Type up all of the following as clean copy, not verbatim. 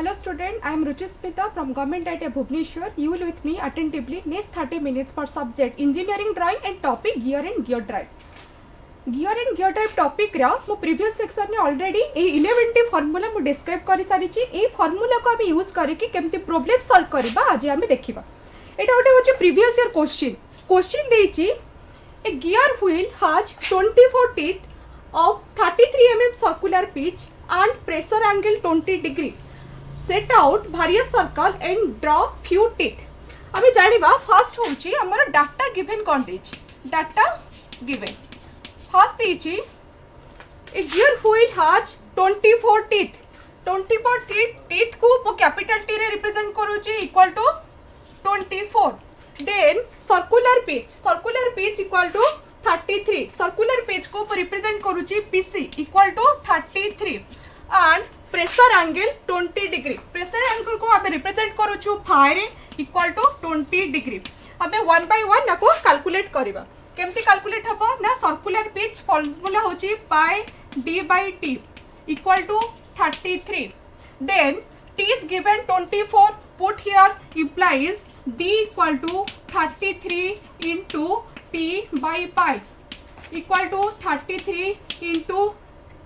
Hello student, I am Ruchi Smita from Government IT Bhubaneswar. You will with me attentively next 30 minutes for subject engineering drawing and topic gear and gear drive. Gear and gear drive topic रा मो previous section में already ए 11T formula मु describe करी सारी ची ए formula को आमे use करके केमती problem solve करिबा आज आमे देखिबा. एटा गोटे होची previous year question देइची a gear wheel has 24 teeth of 33 mm circular pitch and pressure angle 20 degree. Set out various circle and draw few teeth. अभी जानिबा फर्स्ट होची हमर डाटा गिवन कोन देची डाटा गिवन फर्स्ट देची a gear wheel has 24 teeth 24 teeth को वो capital T रे represent करूची equal to 24 then circular pitch equal to 33 circular pitch को रिप्रेजेंट करूची PC equal to 33 and pressure angle 20 degree pressure angle को आबे represent करूछु फायर इक्वल टू 20 डिग्री आबे वन बाय वन नाको कैलकुलेट करबा केमती कैलकुलेट हबो ना सर्कुलर पिच फार्मूला होची पाई d by t equal to 33 then t is given 24 put here implies d equal to 33 into t by pi equal to 33 into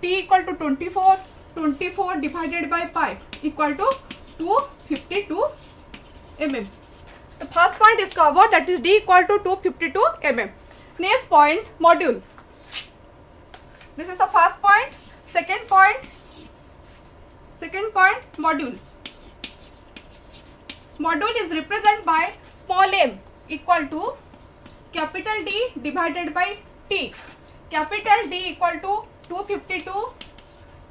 t equal to 24 divided by pi equal to 252 mm. The first point is covered, that is d equal to 252 mm. Next point, module. This is the first point. Second point, module. Module is represented by small m equal to capital D divided by t. Capital D equal to 252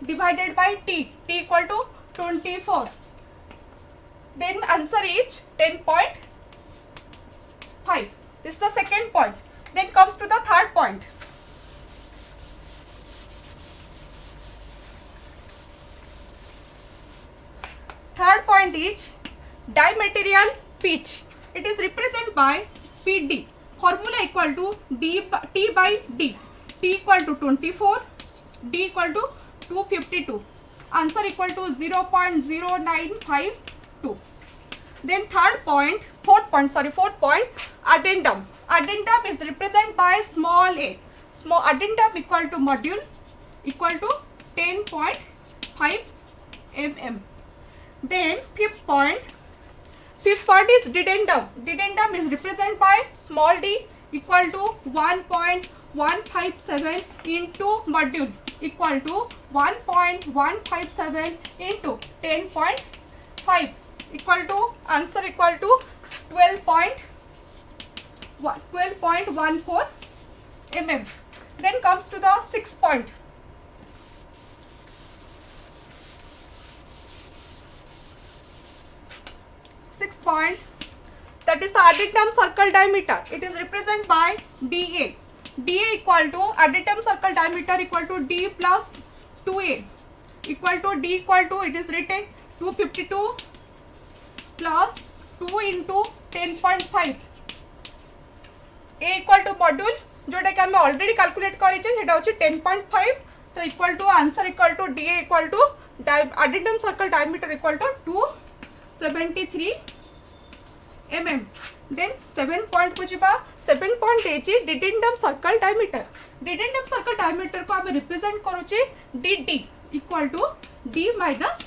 divided by t equal to 24. Then answer is 10.5. This is the second point. Then comes to the third point. Third point is dimaterial pitch. It is represented by PD. Formula equal to t by d. T equal to 24. D equal to 252. Answer equal to 0.0952. Then fourth point, addendum. Addendum is represented by small a. Small addendum equal to module equal to 10.5 mm. Then fifth point is dedendum. Dedendum is represented by small d equal to 1.157 into module equal to 1.157 into 10.5 equal to answer equal to 12.14 mm. Then comes to the sixth point. Sixth point, that is the addendum circle diameter. It is represented by dA. dA equal to addendum circle diameter equal to d plus 2a equal to d equal to it is written 252 plus 2 into 10.5 a equal to module जोटा कि हमें already calculate करी छे सेटा होची 10.5 तो equal to answer equal to dA equal to addendum circle diameter equal to 273 mm. Then 7 point को जिबा 7 point Aichi dedendum circle diameter. Dedendum circle diameter को हम रिप्रेजेंट करूचे dd equal to d minus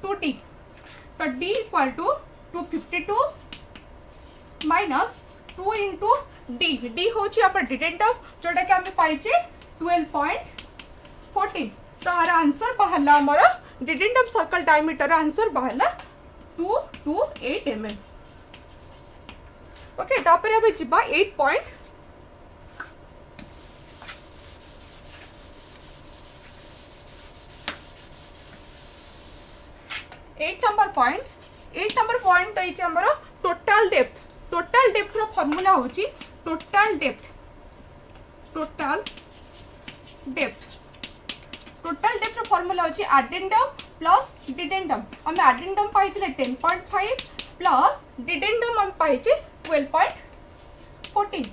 2t. तो d equal to 252 minus 2 into d. d होची अपन dedendum जोटा कि हमें पाइचे 12.14. तो हमारा आंसर बाहरला हमारा dedendum circle diameter आंसर बाहरला 228 mm. ओके तापर अबे जिबा 8 point. एट नंबर पॉइंट देछि हमरो टोटल डेप्थ रो फार्मूला होची टोटल डेप्थ रो फार्मूला होची addendum प्लस dedendum. हम addendum पाइथिले 10.5 प्लस dedendum हम पाइचे 12.14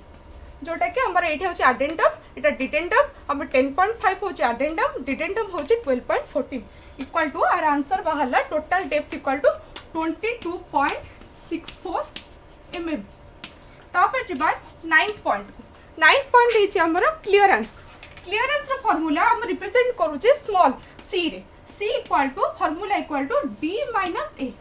जोटा कि हमर एठी होची addendum एटा dedendum हम 10.5 होची addendum dedendum होची 12.14 इक्वल टू आर आंसर बाहर total depth equal to 22.64 mm। तापर जीवा 9th पॉइंट को। 9th पॉइंट देछि हमर क्लियरेंस। क्लियरेंस रो फार्मूला हम रिप्रेजेंट करूचे स्मॉल c रे। c equal to formula equal to d minus a,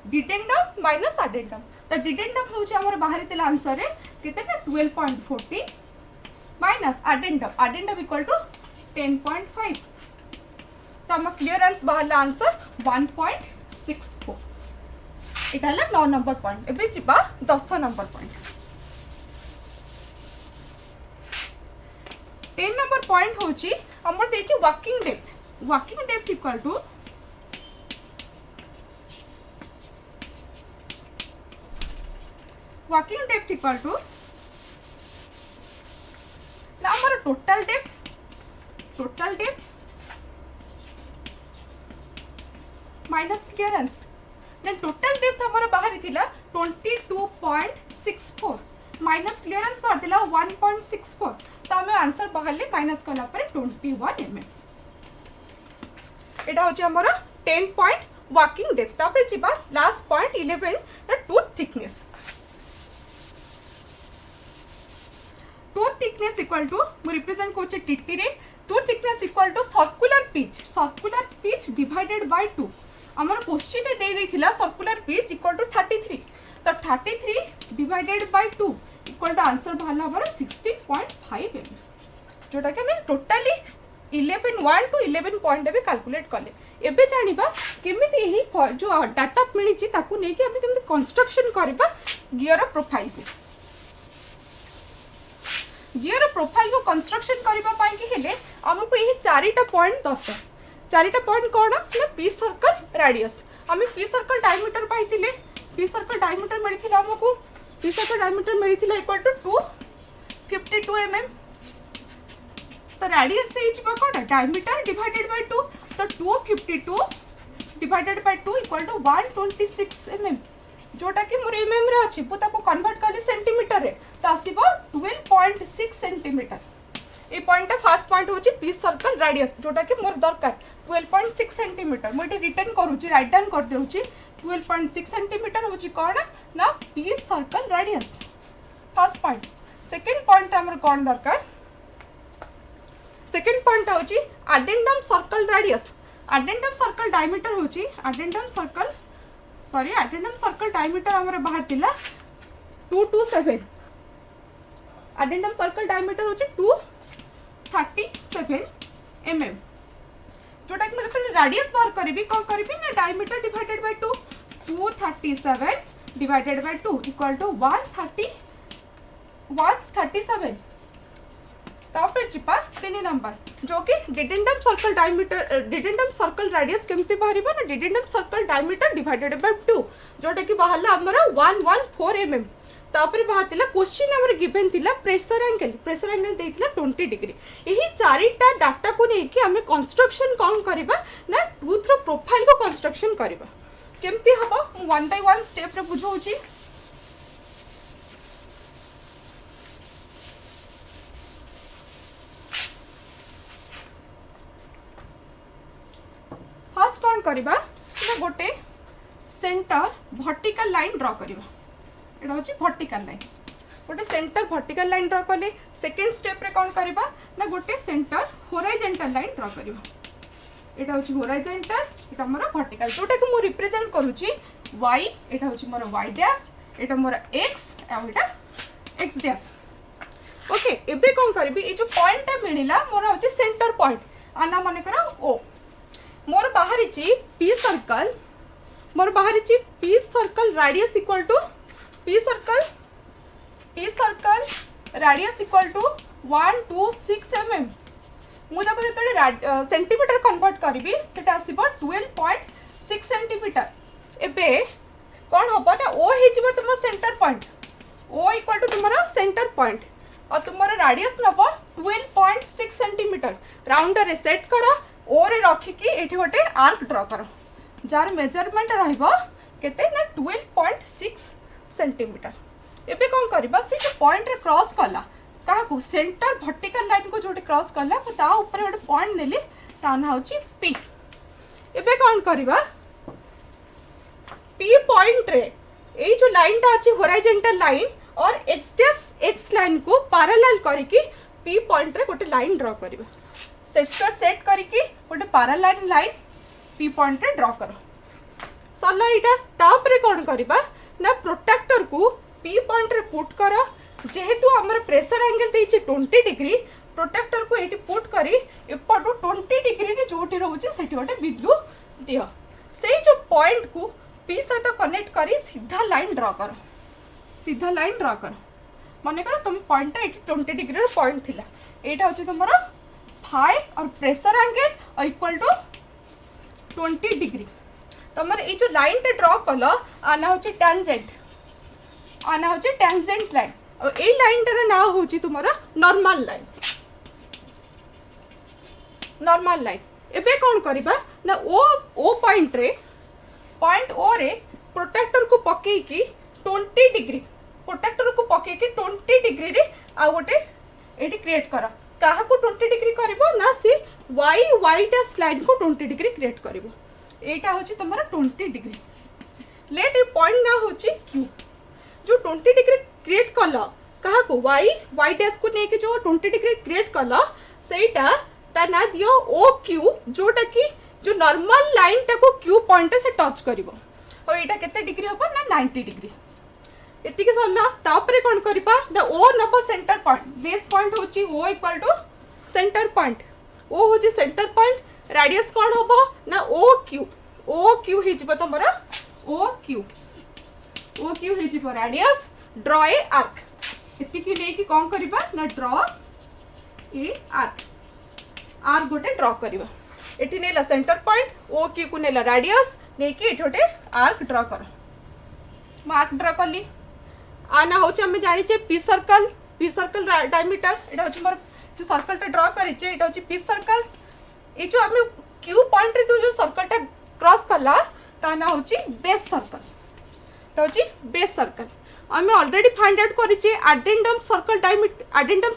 dedendum minus addendum. तो डिडेंडम होछि हमर बाहर तिला आंसर रे केते ना 12.40 माइनस अडेंडम इक्वल टू 10.5। तो हम क्लियरेंस बाहर आंसर 1.64। एटा हला 9 नंबर पॉइंट। एबे जिबा 10 नंबर पॉइंट। 10 नंबर पॉइंट होची हमर देछि working depth. Working depth equal to working depth equal to ना हमर total depth minus clearance. Then total depth हमर बाहर थिला 22.64 माइनस क्लियरेंस बाहर थिला 1.64। तो हमें आंसर बाहरले माइनस कला पर 21 mm। एटा होची हमर 10 पॉइंट वर्किंग डेप्थ। तापर जिबा last point 11 tooth thickness. Tooth thickness equal to मु रिप्रेजेंट कोचे टीटी रे। Tooth thickness equal to circular pitch divided by 2। हमर क्वेश्चन दे देथिला सर्कुलर पिच इक्वल टू 33। तो 33 divided by 2 equal to answer बाहला हमर 16.5 mm, जोटा कि हमें टोटली 1 to 11 पॉइंट भी कैलकुलेट कले। एबे जानिबा केमिति एही जो डाटा मिली छि ताकू नै कि हम केमिति कंस्ट्रक्शन करबा गियर प्रोफाइल को। गियर प्रोफाइल को कंस्ट्रक्शन करबा पाई कि हेले हमको एही चारिटा पॉइंट दरकार। चारिटा पॉइंट कोन ना पी सर्कल रेडियस। हम पी सर्कल डायमीटर पाइथिले। पी सर्कल डायमीटर मिलिथिला हमको। पी सर्कल डायमीटर मिलिथिला इक्वल टू 252 mm। तो रेडियस से इचबा कोन डायमीटर डिवाइडेड बाय 2। तो 252 divided by 2 equal to 126 mm, जोटा कि मोर mm रे अछि पु ताको कन्वर्ट करले सेंटीमीटर रे तो आसीबो 12.6 सेंटीमीटर। ए पॉइंट फर्स्ट पॉइंट होची पी सर्कल रेडियस, जोटा कि मोर दरकार 12.6 सेंटीमीटर। मु एटी रिटर्न करूची, राइट डाउन कर देउची। 12.6 सेंटीमीटर होची कोन ना P circle radius first point. Second point हमर कोन दरकार। सेकंड पॉइंट होची addendum circle radius. Addendum circle diameter होची अडेंडम सर्कल डायमीटर हमर बाहर तिला 227। अडेंडम सर्कल डायमीटर होची 237 mm, जोटा कि मैं रेडियस बाहर करी कौन करी ना diameter divided by 2। 237 divided by 2 equal to 137। तापर जिपा 3 नंबर जो कि dedendum circle diameter dedendum circle radius केमती बाहरिबा ना dedendum circle diameter divided by 2, जोटा कि बाहरला हमरा 114 mm। तापर बाहर तिला क्वेश्चन हमर गिवन तिला प्रेशर एंगल देथिला 20 डिग्री। एही चारिटा डाटा को नै कि हमें कंस्ट्रक्शन कौन करबा ना टूथ रो प्रोफाइल को कंस्ट्रक्शन करबा। केमती हबो मु 1 बाय 1 स्टेप रे बुझौची। फर्स्ट कौन करबा ना गोटे सेंटर वर्टिकल लाइन ड्रा करबा। एटा होची वर्टिकल लाइन। गोटे सेंटर वर्टिकल लाइन ड्रा कले सेकंड स्टेप रे कौन करबा ना गोटे सेंटर होराइजंटल लाइन ड्रा करबा। एटा होची होराइजंटल, एटा मोर वर्टिकल, जोटा कि मु रिप्रेजेंट करूची y। एटा होची मोर y डैश, एटा मोर x आ एटा x डैश। ओके एबे कौन करबी ए जो पॉइंट मिलिला मोर होची सेंटर पॉइंट आना माने करा o। मोर बाहरी ची p circle radius equal to P circle radius equal to 126 mm। मु जब सेंटीमीटर कन्वर्ट करी सेटा आसीबो 12.6 सेंटीमीटर। एबे कौन होबो ना ओ हेजिबो तुम centre point. O equal to तुमरो सेंटर पॉइंट और तुमरो रेडियस नबो 12.6 सेंटीमीटर। राउंडर रे सेट करो, ओ रे रखी कि एठी गोटे आर्क ड्रा करो जार मेजरमेंट रहइबो केते ना 12.6 सेंटीमीटर। एबे कौन करबा से जो पॉइंट रे क्रॉस कला का को सेंटर वर्टिकल लाइन को जोटे क्रॉस कला ता ऊपर गोटे पॉइंट नेली ता ना होची P। एबे कौन करबा P पॉइंट रे ए जो लाइन टा अछि हॉरिजॉन्टल लाइन और एक्स लाइन को पैरेलल करके P पॉइंट रे गोटे लाइन ड्रा करबा सेट करके गोटे पैरेलल लाइन P पॉइंट रे ड्रा करो सरला एटा तापरे कौन करबा ना प्रोटेक्टर को P पॉइंट रे पुट करो जेहेतु हमर प्रेशर एंगल देछि 20 डिग्री प्रोटेक्टर को एटी पुट करी एपटो 20 डिग्री रे जोटी रहउछि सेठी गोटे बिंदु दियो सेही जो पॉइंट को P सहित कनेक्ट करी सीधा लाइन ड्रा करो माने करो तुम पॉइंट एटी 20 डिग्री रो पॉइंट थिला एटा होछि तुमरो फाई और प्रेशर एंगल और इक्वल टू 20 डिग्री तुमर ए जो लाइन टे ड्रा कलो आना होछि टेंजेंट लाइन और ए लाइन टर ना होछि तुमरो नॉर्मल लाइन एबे कौन करिबा ना ओ पॉइंट ओ रे प्रोटेक्टर को पके की 20 डिग्री रे आ गोटे एटी क्रिएट करा काहा को 20 डिग्री करबो ना सी y डैश लाइन को 20 डिग्री क्रिएट करबो एटा होछि तमरा 20 डिग्री लेट ए पॉइंट ना होछि q जो 20 डिग्री क्रिएट कला काहा को y डैश को नेके जो 20 डिग्री क्रिएट कला सेटा ता ना दियो ओ q जोटा की जो नॉर्मल लाइन टा को q पॉइंट से टच करिवो और एटा केते डिग्री होबो ना 90 डिग्री एति के सरला तापरे कोन करिपा ना ओ नबो सेंटर पॉइंट बेस पॉइंट होछि o equal to centre point o होछि सेंटर पॉइंट रेडियस कोन होबो ना o q हे जिवो तमरा o q हे जिवो रेडियस ड्रॉ ए आर्क एति की ले की कोन करिबा ना ड्रॉ ए आर्क गोटे ड्रॉ करिबा एठी नेला सेंटर पॉइंट o q को नेला रेडियस ने की एठोटे आर्क ड्रॉ करो मार्क ड्रॉ करली आना होचे हम जानि छे p सर्कल डायमीटर एटा होचे मोर जो सर्कल टा ड्रॉ करि छे एटा होचे p सर्कल ए जो हम q पॉइंट रे जो सर्कल टा क्रॉस करला ता ना होचे बेस सर्कल हम ऑलरेडी फाइंड आउट करि छे एडेंडम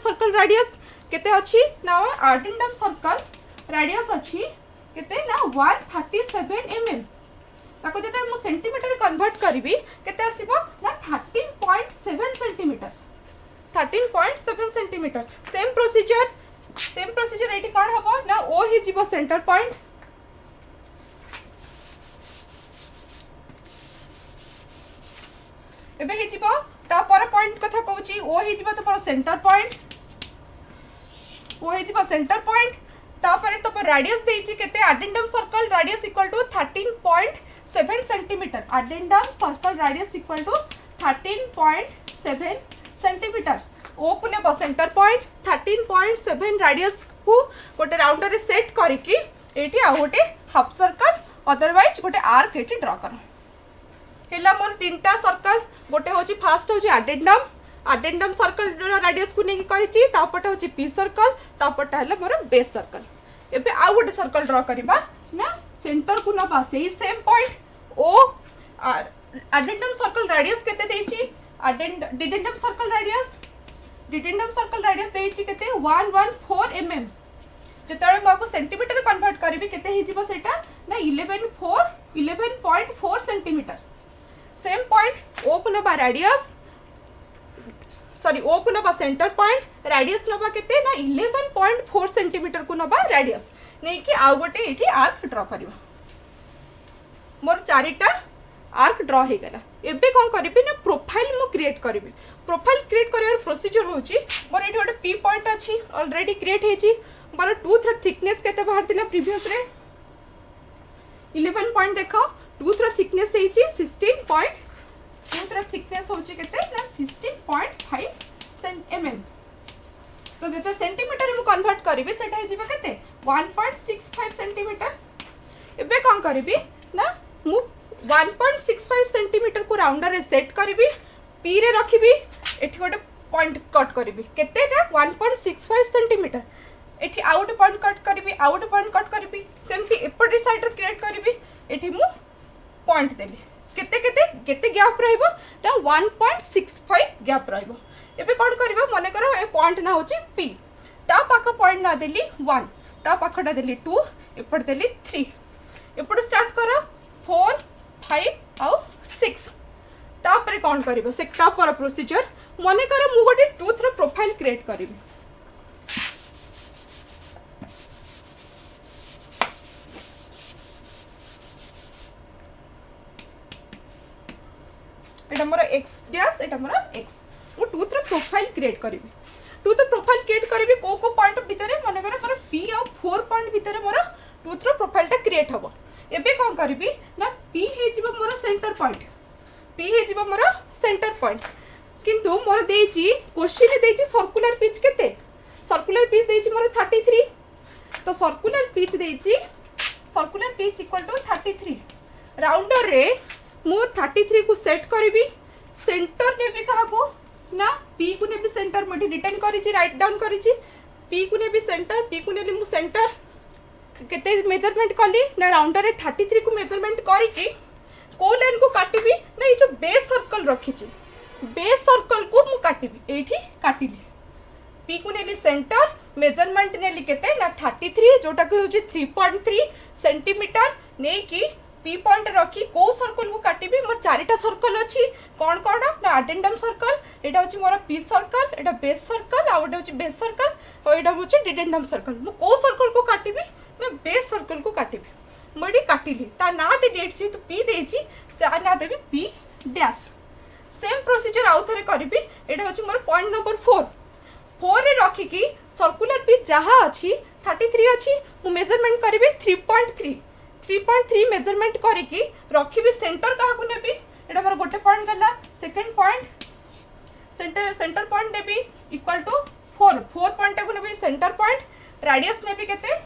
सर्कल रेडियस केते अछि ना एडेंडम सर्कल रेडियस अछि केते ना 137 mm ताको जेते मु सेंटीमीटर कन्वर्ट करबी केते आसीबो ना 13.7 सेंटीमीटर सेम प्रोसीजर एटी कोन हबो ना ओ ही जीवो सेंटर पॉइंट एबे ही जीवो ता पर पॉइंट कथा कहूची ओ ही जीवो तो सेंटर पॉइंट तापर तो रेडियस देछि केते addendum circle radius equal to 13.7 centimetre addendum circle radius equal to 13.7 centimetre O को नेबो सेंटर पॉइंट 13.7 रेडियस को गोटे राउंडर रे सेट करिकि एठी आ गोटे हाफ सर्कल अदरवाइज गोटे आर्क एठी ड्रा करो हेला मोर तीनटा सर्कल गोटे होची फर्स्ट होची एडेंडम सर्कल रेडियस को नेकी करिछि तापटा होची p सर्कल तापटा हला मोर बेस सर्कल एबे आ गोटे सर्कल ड्रा करबा ना सेंटर को नबा सेही same point O addendum circle radius केते देछि डिडेंडम सर्कल रेडियस देछि केते 114 mm जेतळे माको सेंटीमीटर कन्वर्ट करबी केते हि जिवो सेटा ना 11.4 सेंटीमीटर सेम पॉइंट ओ को नबा रेडियस ओ को नबा सेंटर पॉइंट रेडियस नबा केते ना 11.4 सेंटीमीटर को नबा रेडियस नै कि आ गोटे एठी आर्क ड्रा करबा मोर चारिटा आर्क ड्रा हे गला एबे कोन करबी ना प्रोफाइल मु क्रिएट करबी प्रोफाइल क्रिएट करियर प्रोसीजर होची मोर एठी गोटे p पॉइंट अछि ऑलरेडी क्रिएट हेची मोर टूथ र थिकनेस केते बाहर दिला प्रीवियस रे 11 पॉइंट देखो टूथ र थिकनेस देछि 16 पॉइंट टूथ र थिकनेस होची केते ना 16.5 mm तो जेते सेंटीमीटर मु कन्वर्ट करबी सेटा हे जिबा केते 1.65 सेंटीमीटर एबे कोन करबी ना मु 1.65 सेंटीमीटर को राउंडर रे सेट करबी p रे रखिबी एठी गोटे पॉइंट कट करबी केते ना 1.65 सेंटीमीटर एठी आउट पॉइंट कट करबी सेमती एपटी साइड रे क्रिएट करबी एठी मु पॉइंट देबी केते गैप रहइबो ता 1.65 गैप रहइबो एबे कोन करबो मने करो ए पॉइंट ना होची p ता पाखा पॉइंट ना देली 1 ता पाखटा देली 2 एपट देली 3 एपटू स्टार्ट कर 4 5 आउ 6 तापर कौन कर से तापर प्रोसीजर मन कर मु गोटे टूथ रो प्रोफाइल क्रिएट करी एटा मोर x डैश एटा मोर x मु टूथ रो प्रोफाइल क्रिएट करी टूथ प्रोफाइल क्रिएट करी को पॉइंट भितर मन कर मोर p और 4 पॉइंट भितर मोर टूथ रो प्रोफाइल टा क्रिएट हबो एबे कोन करबी ना p हे जिवो मोर सेंटर पॉइंट p हे जिवो मोर सेंटर पॉइंट किंतु मोर देछि क्वेश्चन देछि सर्कुलर पिच केते सर्कुलर पिच देछि मोर 33 तो सर्कुलर पिच देछि circular pitch equal to 33 rounder रे मु 33 को सेट करबी सेंटर नेबी काहाको ना p को नेबी सेंटर मटी रिटर्न करिछि राइट डाउन करिछि p को नेबी सेंटर p को नेली मु सेंटर केते मेजरमेंट कली ना राउंडर रे 33 को मेजरमेंट करिकि को लाइन को काटिबी ना ये जो बेस सर्कल रखिछि बेस सर्कल को मु काटिबी एठी काटिली p को नेली सेंटर मेजरमेंट नेली केते ना 33 जोटा को होछि 3.3 सेंटीमीटर नै कि p पॉइंट रखी को सर्कल को काटिबी मोर चारिटा सर्कल अछि कोन कोन ना अडेंडम सर्कल एटा होछि मोर p सर्कल एटा बेस सर्कल आ एटा होछि बेस सर्कल और एटा होछि डिडेंडम सर्कल मु को सर्कल को काटिबी ना बेस सर्कल को काटिबी मोडी काटिली ता ना दे देछि तो p देछि सा ना देबी p डैश सेम प्रोसीजर आउ थरे करबी एटा होछि मोर पॉइंट नंबर 4 रे रखी की सर्कुलर पिच जहा अछि 33 अछि मु मेजरमेंट करबी 3.3 मेजरमेंट करिकी रखिबी सेंटर काहा को नेबी एटा मोर गोटे पॉइंट गला सेकंड पॉइंट सेंटर पॉइंट नेबी इक्वल टू 4 पॉइंट को नेबी सेंटर पॉइंट रेडियस नेबी केते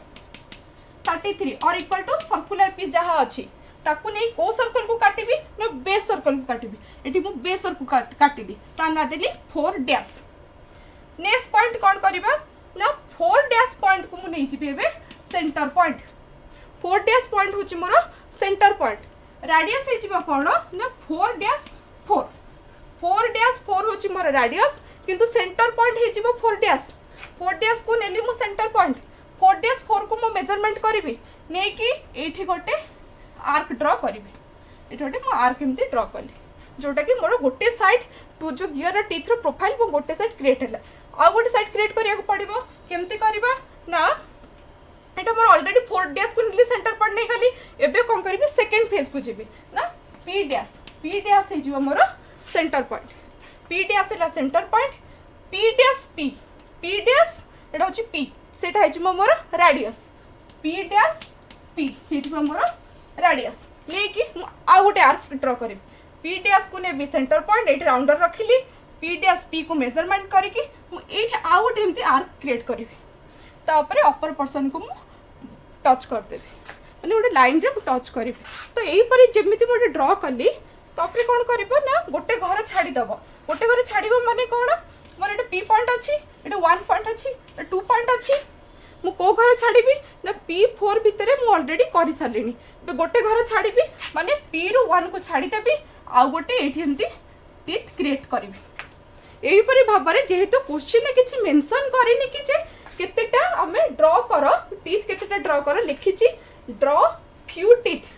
33 और इक्वल टू सर्कुलर पिच जहा अछि ताकू नै को सर्कल को काटिबी ना बेस सर्कल को काटिबी एठी मु बेस सर्कल को काटिबी ता ना देली 4 डैश नेक्स्ट पॉइंट कोन करबा ना 4 डैश पॉइंट को मु नै जिबे एबे सेंटर पॉइंट 4 डैश पॉइंट होची मोर सेंटर पॉइंट रेडियस हे जिबा कोन ना 4 डैश 4 होची मोर रेडियस किंतु सेंटर पॉइंट हे जिबो 4 डैश को नेली मु सेंटर पॉइंट 4 डैश 4 को मु मेजरमेंट करबी नै कि एठी गोटे आर्क ड्रॉ करबी एठी गोटे मु आर्क एमती ड्रॉ कली जोटा कि मोर गोटे साइड टू जो गियर टीथ रो प्रोफाइल मो गोटे साइड क्रिएट हैला आ गोटे साइड क्रिएट करिया को पड़िबो केमती करबा ना एटा मोर ऑलरेडी 4 डैश को निली सेंटर पॉइंट नै गली एबे कोन करबी सेकंड फेज को जिबी ना p डैश हे जिवो मोर सेंटर पॉइंट p डैश हैला सेंटर पॉइंट p डैश एटा होची p सेटा हे जिवो मोर रेडियस p डैश p हे जिवो मोर रेडियस नै कि आ गोटे आर्क ड्रॉ करबी p डैश को नेबी सेंटर पॉइंट एठी राउंडर रखिली p डैश p को मेजरमेंट करिकि मु एठी आ गोटे एमती आर्क क्रिएट करबी तापरे अपर पर्सन को मु टच कर देबी माने गोटे लाइन रे मु टच करबी तो एही परि जेमिति मोटे ड्रॉ कली तापरे कोन करबो ना गोटे घर छाडी दबो गोटे घर छाडीबो माने कोन मोर एटा p पॉइंट अछि एटा 1 पॉइंट अछि 2 पॉइंट अछि मु को घर छाडीबी ना p4 भितरे मु ऑलरेडी करि सालिनी बे गोटे घर छाडीबी माने p रु 1 को छाडी देबी आ गोटे एठी एमती टीथ क्रिएट करबी एही परि भाबरे जेहेतु क्वेश्चन ने किछि मेंशन करिनि कि जे केतेटा हमें ड्रॉ करो टीथ केतेटा ड्रॉ करो लिखिछि ड्रॉ फ्यू टीथ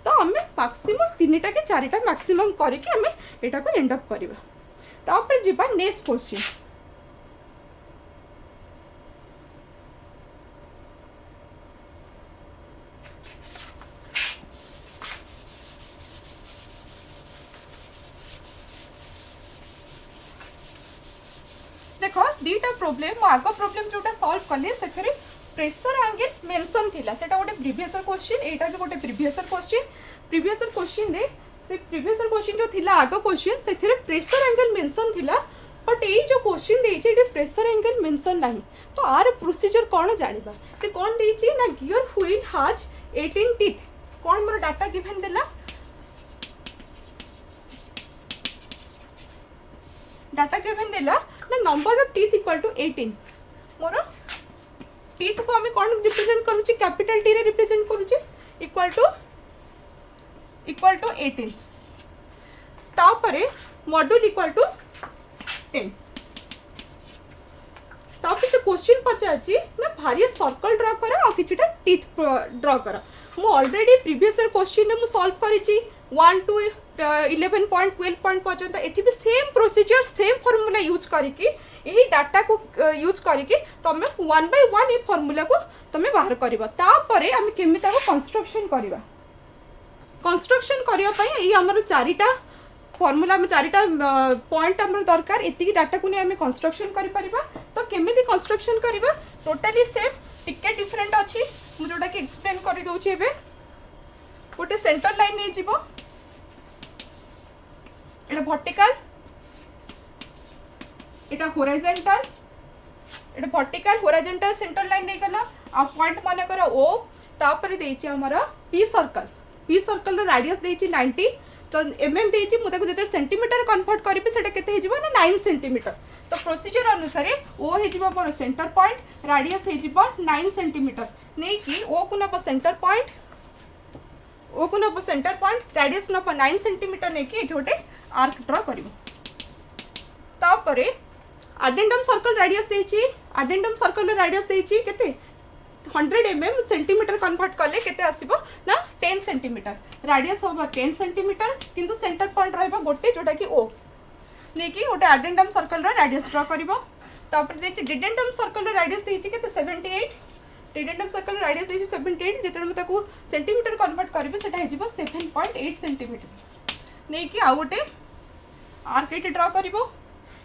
तो हमें मैक्सिमम 3टा के 4टा मैक्सिमम करके हमें एटा को एंड अप करबा तापर जिबा नेक्स्ट क्वेश्चन देखो दीटा प्रॉब्लम आगो प्रॉब्लम जोटा सॉल्व कले सेथरे प्रेशर एंगल मेंशन थिला सेटा गोटे प्रीवियस क्वेश्चन एटा भी गोटे प्रीवियस क्वेश्चन रे से प्रीवियस क्वेश्चन जो थिला आगो क्वेश्चन सेथरे प्रेशर एंगल मेंशन थिला बट ए जो क्वेश्चन देइचे एटे प्रेशर एंगल मेंशन नाही तो आर प्रोसीजर कोन जानिबा ते कोन देइचे ना गियर व्हील हैज 18 टीथ कोन मोर डाटा गिवन देला डाटा गिवन देला ना number of teeth equal to 18 मोर टीथ को हमें कौन रिप्रेजेंट करूची कैपिटल टी रे रिप्रेजेंट करूची इक्वल टू 18 तापरे मॉड्यूल इक्वल टू 10 तापर से क्वेश्चन पचारची ना भारी सर्कल ड्रा कर आ किछिटा टीथ ड्रा कर मु ऑलरेडी प्रीवियस ईयर क्वेश्चन मु सॉल्व करिछि 1 to 11 पॉइंट 12 पॉइंट पर्यंत एठी भी same procedure same formula use करिकि यही डाटा को यूज करिकि तमे 1 by 1 ए फार्मूला को तमे बाहर करबा तापरे हम केमिता को कंस्ट्रक्शन करबा कंस्ट्रक्शन करिया पई एही हमर चारिटा फॉर्मूला में चारिटा पॉइंट हमर दरकार एतिकी डाटा को हमें कंस्ट्रक्शन करि परिबा तो केमिति कंस्ट्रक्शन करिबा टोटली सेम टिके डिफरेंट अछि मु जोटा कि एक्सप्लेन करि दउछि एबे गोटे सेंटर लाइन नै जिवो एटा वर्टिकल एटा हॉरिजॉन्टल एटा वर्टिकल हॉरिजॉन्टल सेंटर लाइन नै गला आ पॉइंट माने कर ओ तापर देछि हमरा पी सर्कल रो रेडियस देछि 90 तो एमएम देछि मु ताको जेते सेंटीमीटर कन्वर्ट करबे सेटा केते हे जिवो ना 9 सेंटीमीटर तो प्रोसीजर अनुसार ओ हे जिवो पर सेंटर पॉइंट रेडियस हे जिवो 9 सेंटीमीटर नै कि ओ को नब सेंटर पॉइंट रेडियस नब 9 सेंटीमीटर नै कि एठी गोटे आर्क ड्रा करिवो तापरे एडेंडम सर्कल रेडियस देछि एडेंडम सर्कल रो रेडियस देछि केते 100 mm सेंटीमीटर कन्वर्ट कले केते आसीबो ना 10 सेंटीमीटर रेडियस होबा 10 सेंटीमीटर किंतु सेंटर पॉइंट रहबा गोटे जोटा कि ओ नै कि गोटे एडेंडम सर्कल रो रेडियस ड्रा करिवो तापर देछि डिडेंडम सर्कल रो रेडियस देछि केते 78 डिडेंडम सर्कल रो रेडियस देछि 78 जेतरे म ताको सेंटीमीटर कन्वर्ट करबे सेटा हे जिवो 7.8 सेंटीमीटर नै कि आ गोटे आर्क एटी ड्रा करिवो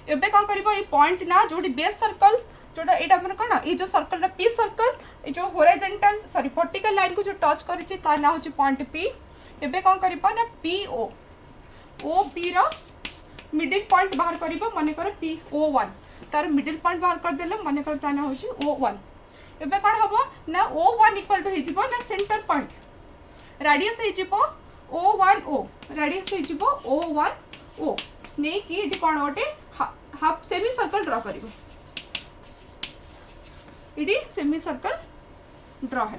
एबे कोन करिवो ए पॉइंट ना जोडी बेस सर्कल जोटा एटा मन कोन ए जो सर्कल रा पी सर्कल ए जो हॉरिजॉन्टल सॉरी वर्टिकल लाइन को जो टच करिछि ता ना होछि पॉइंट पी एबे कोन करिपा ना पी ओ पी रा मिडिल पॉइंट बाहर करिबो माने कर पी ओ 1 तार मिडिल पॉइंट बाहर कर देले माने कर ता ना होछि ओ 1 एबे कोन हबो ना ओ 1 इक्वल टू हे जिवो ना सेंटर पॉइंट रेडियस हे जिवो ओ 1 ओ रेडियस हे जिवो ओ 1 ओ नै कि एटी कोन ओटे हाफ सेमी सर्कल ड्रा करिबो इडी सेमी सर्कल ड्रा है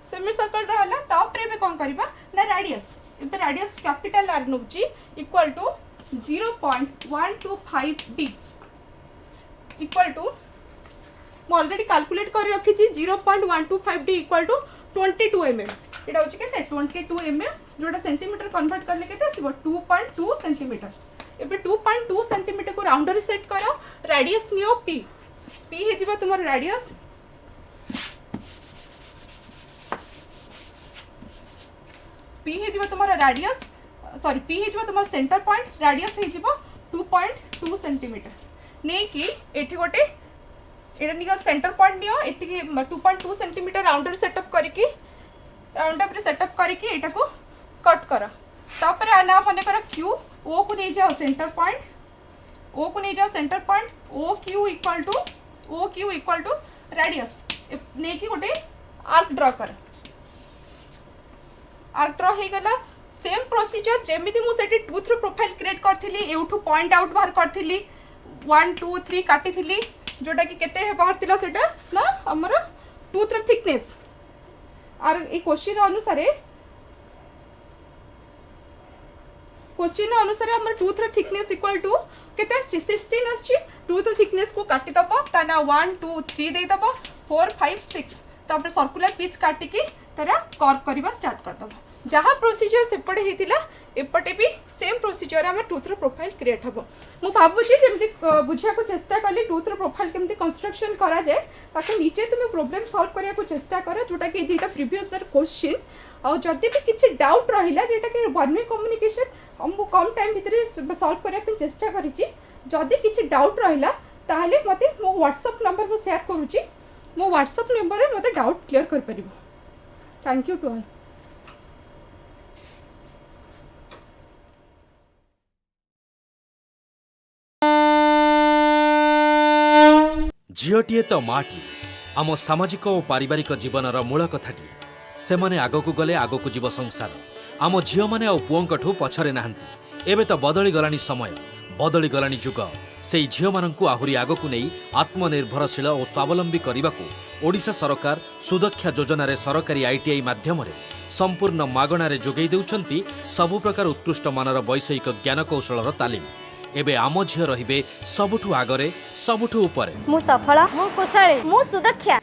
सेमी सर्कल ड्रा है तापरे में कौन करिबा ना रेडियस इबे रेडियस कैपिटल आर नउची equal to 0.125 d equal to म ऑलरेडी कैलकुलेट कर रखी छी 0.125 d इक्वल टू 22 mm एटा होची केते 22 mm जोटा सेंटीमीटर कन्वर्ट करले केते आसीबो 2.2 सेंटीमीटर एबे 2.2 सेंटीमीटर को राउंडर सेट करो रेडियस नियो p पी हे जिवो तुमर रेडियस पी हे जिवो तुमर रेडियस सॉरी पी हे जिवो तुमर सेंटर पॉइंट रेडियस हे जिवो 2.2 सेंटीमीटर नै कि एठी गोटे एटा नियो सेंटर पॉइंट नियो एति 2.2 सेंटीमीटर राउंडर सेटअप करके एटा को कट करा तापर आना मने कर क्यू ओ को नै जाओ centre point O Q equal to radius नै कि गोटे आर्क ड्रा कर आर्क ड्रा हे गला सेम प्रोसीजर जेमिति मु सेठी टूथ रो प्रोफाइल क्रिएट करथिली एउठू पॉइंट आउट बाहर करथिली 1 2 3 काटिथिली जोटा कि केते हे बाहर तिला सेटा ना हमर टूथ रो थिकनेस आर ए क्वेश्चन अनुसार हमर टूथ रो थिकनेस इक्वल टू केते 16 अछि टूथ थिकनेस को काटी दबो ताना 1 2 3 दे दबो 4 5 6 तापर सर्कुलर पिच काटी के तरा कर्व करबा स्टार्ट कर दबो जहां प्रोसीजर सेपटे हेतिला एपटे भी सेम प्रोसीजर हमर टूथ रो प्रोफाइल क्रिएट हबो मु भाबु छी जेमति बुझिया को चेष्टा करली टूथ रो प्रोफाइल केमति कंस्ट्रक्शन करा जाय ताके नीचे तुमे प्रॉब्लम सॉल्व करिया को चेष्टा करो जोटा कि दीटा प्रीवियस ईयर क्वेश्चन और जदि भी किछि डाउट रहिला जेटा कि वन वे कम्युनिकेशन हमको कम टाइम भितरे सॉल्व करिया पे चेष्टा करिछि जदि किछि डाउट रहिला ताहले मते मो व्हाट्सएप नंबर मो शेयर करूछि मो व्हाट्सएप नंबर रे मते डाउट क्लियर कर परिबो थैंक यू टू ऑल झीटीए तो माटी आम सामाजिक और पारिवारिक जीवनर मूल कथाटी से माने आगकू गले आगकू जीव संसार आम झील मैंने आ पुओंकठू पछरे नाहांती एबे तो बदली गलानी समय बदली गलानी जुग से झील माननकू आहुरी आगकू नहीं आत्मनिर्भरशील और स्वावलंबी करने ओडिशा सरकार सुदक्षा योजन सरकारी आईटीआई माध्यम संपूर्ण मागणार जोगई देउछंती सबु प्रकार उत्कृष्ट मानर वैषयिक ज्ञान कौशलर तालीम एबे आम झियो रहिबे सबुठु आगरे सबुठु उपरे। मु सफल मु कुशली मु सुदक्षा।